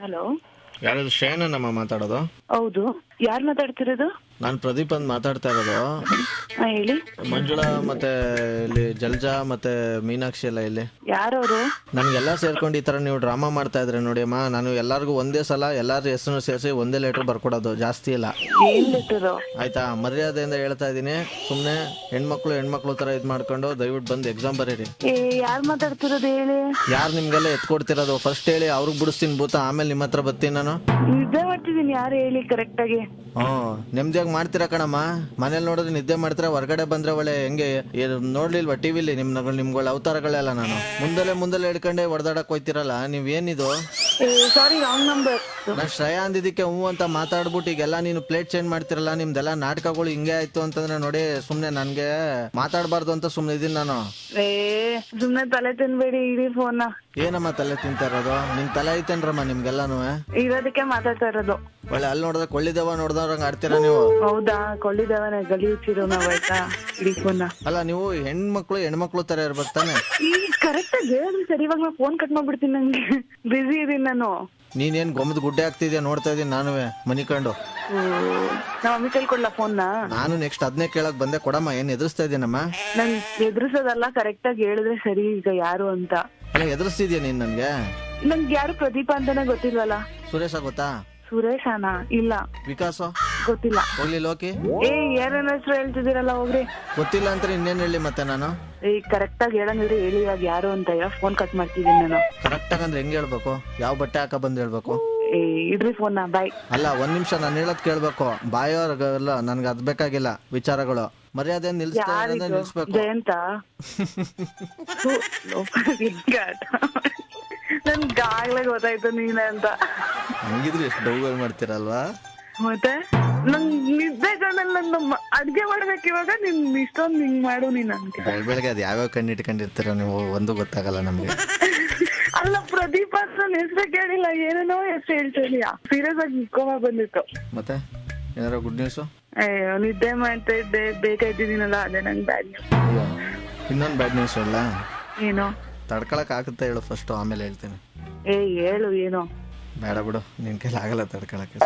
Hello, ಯಾರಾದ್ರು ಶ್ರೇಯನಮ್ಮ ಮಾತಾಡೋದು? ಹೌದು. ಯಾರು ಮಾತಾಡ್ತಿರೋದು? ನಾನು ಪ್ರದೀಪ್ ಅಂತ ಮಾತಾಡ್ತಾ ಇರೋದು. ಹೇಳಿ. ಮಂಜುಳಾ ಮತ್ತೆ ಇಲ್ಲಿ ಜಲ್ಜಾ ಮತ್ತೆ ಮೀನಾಕ್ಷಿ ಎಲ್ಲ ಇಲ್ಲಿ. ಯಾರವರು? ನನ್ಗೆಲ್ಲ ಸೇರ್ಕೊಂಡು ಈ ತರ ನೀವು ಡ್ರಾಮಾ ಮಾಡ್ತಾ ಇದ್ರೆ ನೋಡಿ ಅಮ್ಮ, ನಾನು ಎಲ್ಲಾರ್ಗು ಒಂದೇ ಸಲ ಎಲ್ಲಾರ ಹೆಸರು ಸೇರಿಸಿ ಒಂದೇ ಲೆಟರ್ ಬರ್ಕೊಡೋದು, ಜಾಸ್ತಿ ಇಲ್ಲ ಏನ್ ಲೆಟರು? ಆಯ್ತಾ? ಮರ್ಯಾದೆಯಿಂದ ಹೇಳ್ತಾ ಇದೀನಿ, ಸುಮ್ನೆ ಹೆಣ್ಮಕ್ಳು ತರ ಇದ್ ಮಾಡ್ಕೊಂಡು ದಯವಿಟ್ಟು ಬಂದು ಎಕ್ಸಾಮ್ ಬರೀರಿ. ಯಾರು ಮಾತಾಡ್ತಿರೋದು ಹೇಳಿ. ಯಾರು ನಿಮ್ಗೆಲ್ಲ ಎತ್ಕೊಡ್ತಿರೋದು? ಫಸ್ಟ್ ಹೇಳಿ, ಅವ್ರಿಗೆ ಬಿಡಿಸ್ತೀನಿ ಭೂತ, ಆಮೇಲೆ ನಿಮ್ಮ ಹತ್ರ ಬರ್ತೀನಿ ನಾನು. ನಿದ್ದೆ ಮಾಡ್ತಿದ್ದೀನಿ, ಯಾರು ಹೇಳಿ ಕರೆಕ್ಟ್ ಆಗಿ. ನೆಮ್ಮದಿಯಾಗಿ ಮಾಡ್ತೀರಾ ಕಣಮ್ಮ. ಮನೇಲಿ ನೋಡಿದ್ರೆ ನಿದ್ದೆ ಮಾಡ್ತೀರಾ, ಹೊರಗಡೆ ಬಂದ್ರೆ ಒಳ್ಳೆ ಹೆಂಗೆ ನೋಡ್ಲಿಲ್ವಾ ಟಿವಿಲಿ ನಿಮ್ಗಳ ಅವತಾರಗಳೆಲ್ಲ? ನಾನು ಮುಂದಲೆ ಹಿಡ್ಕೊಂಡೆ ಹೊಡೆದಾಡಕ್ ಹೋಯ್ತಿರಲ್ಲ, ನೀವೇನಿದು? ಸಾರಿ, ರಾಂಗ್ ನಂಬರ್. ನಾನು ಶ್ರೇಯಾ ಅಂದಿದ್ದಕ್ಕೆ ಹ್ಞೂ ಅಂತ ಮಾತಾಡ್ಬಿಟ್ಟು ಈಗೆಲ್ಲ ನೀನು ಪ್ಲೇಟ್ ಚೇಂಜ್ ಮಾಡ್ತಿರಲ್ಲ. ನಿಮ್ದೆಲ್ಲ ನಾಟಕಗಳು ಹಿಂಗೆ ಆಯ್ತು ಅಂತಂದ್ರೆ ನೋಡಿ, ಸುಮ್ನೆ ನನ್ಗೆ ಮಾತಾಡಬಾರ್ದು ಅಂತ ಸುಮ್ನೆ ಇದೀನಿ ನಾನು. ಸುಮ್ನೆ ತಲೆ ತಿನ್ಬೇಡಿ, ಇಡೀ ಫೋನ್. ಏನಮ್ಮ ತಲೆ ತಿಂತಾ ಇರೋದು? ನಿಮ್ ತಲೆ ಐತೇನ್ರಮ್ಮ ನಿಮ್ಗೆಲ್ಲಾನು? ಇರೋದಕ್ಕೆ ಮಾತಾಡ್ತಾ ಇರೋದು. ಒಳ್ಳೆ ಅಲ್ಲಿ ನೋಡಿದ್ರೆ ಕೊಳ್ಳಿದೇವ ನೋಡ್ದವ್ರಂಗ ಆಡ್ತೀರಾ ನೀವು. ಹೌದಾ? ಕೊಳ್ಳಿದೇವನ ಗಲಿ ಹುಚ್ಚಿರೋ ನಾವ್, ಆಯ್ತಾ? ಇಡೀ ಫೋನ್. ಅಲ್ಲ, ನೀವು ಹೆಣ್ಮಕ್ಳು ತರ ಇರ್ಬೇಕು ತಾನೆ? ಈ ಕರೆಕ್ಟ್ ಆಗಿ ಹೇಳಿದ್ರೆ ಸರಿ. ಇವಾಗ ನಾ ಫೋನ್ ಕಟ್ ಮಾಡ್ಬಿಡ್ತೀನಿ, ನಂಗೆ ಬಿಸಿ ಇದೀನಿ ನಾನು. ನೀನೇನ್ ಗೊಮ್ಮದ್ ಗುಡ್ಡೆ ಆಗ್ತಿದ್ಯಾ ನೋಡ್ತಾ ಇದೀನಿ ನಾನುವೆ ಮನಿಕಂಡು. ನಮ್ಮ ಮಮ್ಮಿ ಕೈಲಿ ಕೊಡ್ಲಾ ಫೋನ್? ನಾನು ನೆಕ್ಸ್ಟ್ ಅದನ್ನೇ ಕೇಳಕ್ ಬಂದೆ. ಕೊಡಮ್ಮ, ಏನ್ ಎದುರಿಸ್ತಾ ಇದೀನಮ್ಮ? ನನ್ ಎದುರಿಸೋದಲ್ಲ, ಕರೆಕ್ಟ್ ಆಗಿ ಹೇಳಿದ್ರೆ ಸರಿ. ಈಗ ಯಾರು ಅಂತ ಅಲ್ಲ, ಎದುರಿಸ್ತಿದ್ಯಾ ನೀನ್ ನನ್ಗೆ? ನನ್ಗೆ ಯಾರು ಪ್ರದೀಪ ಅಂತಾನೆ ಗೊತ್ತಿಲ್ವಲ್ಲ. ಸುರೇಶ ಗೊತ್ತಾ? ಸುರೇಶನ? ಇಲ್ಲ. ವಿಕಾಸ ಗೊತ್ತಿಲ್ಲ. ಹೋಗ್ಲಿ ಲೋಕಿ. ಯಾರನ್ನ ಹೆಸರು ಹೇಳ್ತಿದ್ದೀರಲ್ಲ, ಹೋಗ್ರಿ. ಗೊತ್ತಿಲ್ಲ ಅಂತ ಇನ್ನೇನ್ ಹೇಳಿ ಮತ್ತೆ ನಾನು? ಕರೆಕ್ಟ್ ಆಗಿ ಹೇಳಂಗಿದ್ರೆ ಹೇಳಿ ಇವಾಗ ಯಾರು ಅಂತ. ಫೋನ್ ಕಟ್ ಮಾಡ್ತಿದ್ದೀನಿ ನಾನು. ಕರೆಕ್ಟ್ ಆಗಂದ್ರೆ ಹೆಂಗ್ ಹೇಳ್ಬೇಕು? ಯಾವ ಬಟ್ಟೆ ಹಾಕ ಬಂದ್ ಹೇಳ್ಬೇಕು? ಇಡ್ರಿ ಫೋನ್. ಬಾಯ್. ಅಲ್ಲ, ಒಂದ್ ನಿಮಿಷ ನಾನು ಹೇಳೋದ್ ಕೇಳ್ಬೇಕು. ಬಾಯೋರ್ಗಲ್ಲ, ನನ್ಗೆ ಅದ್ ಬೇಕಾಗಿಲ್ಲ ವಿಚಾರಗಳು. ಮರ್ಯಾದೆ ನಿಲ್ಸ್ಬೇಕು. ಜಯಂತ ನನ್ಗಾಗ್ಲೇ ಗೊತ್ತಾಯ್ತು ನೀನ ಅಂತ. ಹಂಗಿದ್ರೆ ಎಷ್ಟು ಡೌಗಳು ಮಾಡ್ತೀರಲ್ವಾ? ಮತ್ತೆ ನಂಗ್ ನಿದ್ದೆ ಕಣ್ಣಲ್ಲಿ ನನ್ನ ಅಡ್ಗೆ ಮಾಡ್ಬೇಕು ಇವಾಗ. ನಿನ್ ಇಷ್ಟೊಂದು ಹಿಂಗ್ ಮಾಡು ನೀನ್ ಅಂತ. ಬೆಳಗ್ಗೆ ಅದ್ ಯಾವ್ಯಾವ ಕಣ್ಣು ಇಟ್ಕೊಂಡಿರ್ತೀರ ನೀವು, ಒಂದು ಗೊತ್ತಾಗಲ್ಲ ನಮ್ಗೆ. ಅಲ್ಲ, ಪ್ರದೀಪ ಅಂತ ನನ್ನ ಹೆಸರು ಕೇಳಿಲ್ಲ, ಏನೇನೋ ಹೆಸರು ಹೇಳ್ತಿದ್ಯಾ. ಸೀರಿಯಸ್ ಆಗಿ ಕೋಮ ಬಂದಿತ್ತು. ಮತ್ತೆ ಏನಾರ ಗುಡ್ ನ್ಯೂಸ್? ನಿದ್ದೆ ಮಾಡ್ತಾ ಇದ್ದೆ, ಬೇಕಾಯ್ತಿದ್ದೀನಲ್ಲ, ಅದೇ ನಂಗೆ ಬ್ಯಾಡ್ ನ್ಯೂಸ್. ಇನ್ನೊಂದು ಬ್ಯಾಡ್ ನ್ಯೂಸ್ ಅಲ್ಲ? ಏನು? ತಡ್ಕೊಳಕ್ ಆಗುತ್ತೆ ಹೇಳು ಫಸ್ಟ್, ಆಮೇಲೆ ಹೇಳ್ತೀನಿ. ಹೇಳು. ಏನು? ಬೇಡ ಬಿಡು, ನಿನ್ ಕೈಲಿ ಆಗಲ್ಲ ತಡ್ಕೊಳಕ್ಕೆ.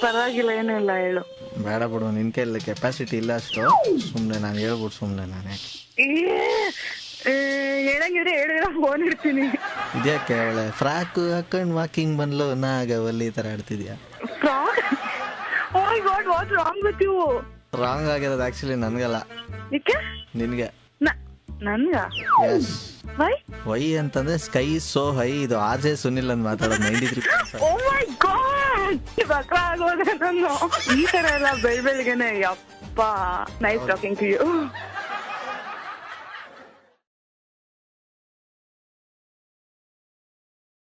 ಪರವಾಗಿಲ್ಲ, ಏನಿಲ್ಲ, ಹೇಳು. ಬೇಡ ಬಿಡು, ನಿನ್ ಕೈಲಿ ಕೆಪಾಸಿಟಿ ಇಲ್ಲ ಅಷ್ಟು. ಸುಮ್ನೆ ನಾನು ಹೇಳ್ಬಿಟ್ಟು ಸುಮ್ನೆ ನಾನೇ ಹೇಳಂಗಿದ್ರೆ ಹೇಳಿದ್ರೆ ಫೋನ್ ಇಡ್ತೀನಿ. ಇದ್ಯಾಕೆ ಒಳ್ಳೆ ಫ್ರಾಕ್ ಹಾಕೊಂಡ್ ವಾಕಿಂಗ್ ಬಂದ್ಲು ನಾಗವಲ್ಲಿ ಈ ತರ ಆಡ್ತಿದ್ಯಾ? Frock? Oh my god, what wrong with you? Wrong ಆಗಿರೋದು ಆಕ್ಚುಲಿ ನನ್ಗಲ್ಲ, ನಿನ್ಗೆ. ನನ್ಗ? ಎಸ್. ವೈ ಅಂತಂದ್ರೆ ಸ್ಕೈ ಸೋ ಹೈ. ಇದು ಆರ್ಜೆ ಸುನಿಲ್ ಅಂತ ಮಾತಾಡೋದು 93%. ಓ ಮೈ ಗಾಡ್, ಬಕ್ರ ಆಗೋದೆ ನಾನು. ಈ ತರ ಎಲ್ಲ ಬೆಳಗ್ಗೆನೆ. ಯಪ್ಪ, ನೈಸ್ ಟಾಕಿಂಗ್ ಟು ಯು.